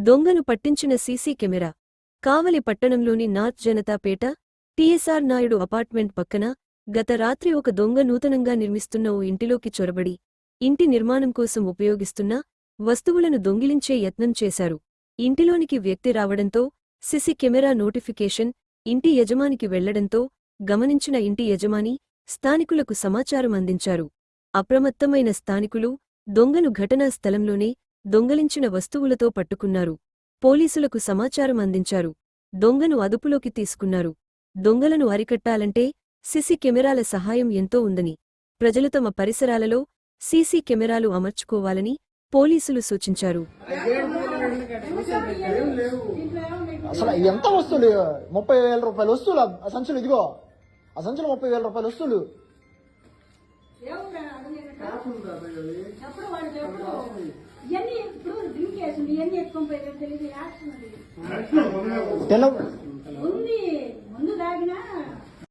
దొంగను పట్టించిన CC camera కావలి పట్టణంలోని north Janatapeta TSR Naidu apartment పక్కన గత రాత్రి ఒక దొంగ నూతనంగా నిర్మిస్తున్న ఓ ఇంటిలోకి చొరబడి ఇంటి నిర్మాణం కోసం ఉపయోగిస్తున్న వస్తువులను దొంగిలించే యత్నం చేశారు. ఇంటిలోనికి వ్యక్తి రావడంతో సీసీ కెమెరా నోటిఫికేషన్ ఇంటి యజమానికి వెళ్లడంతో గమనించిన ఇంటి యజమాని స్థానికులకు సమాచారం అందించారు. అప్రమత్తమైన స్థానికులు దొంగను ఘటనా స్థలంలోనే దొంగలించిన వస్తువులతో పట్టుకున్నారు. పోలీసులకు సమాచారం అందించారు. దొంగను అదుపులోకి తీసుకున్నారు. దొంగలను అరికట్టాలంటే సీసీ కెమెరాల సహాయం ఎంతో ఉందని, ప్రజలు తమ పరిసరాలలో సీసీ కెమెరాలు అమర్చుకోవాలని పోలీసులు సూచించారు. అసలు ఎంత వస్తువులు 30,000 రూపాయల వస్తువులు ఆ సంచులు, ఇదిగో ఆ సంచులు 30,000 రూపాయల వస్తువులు.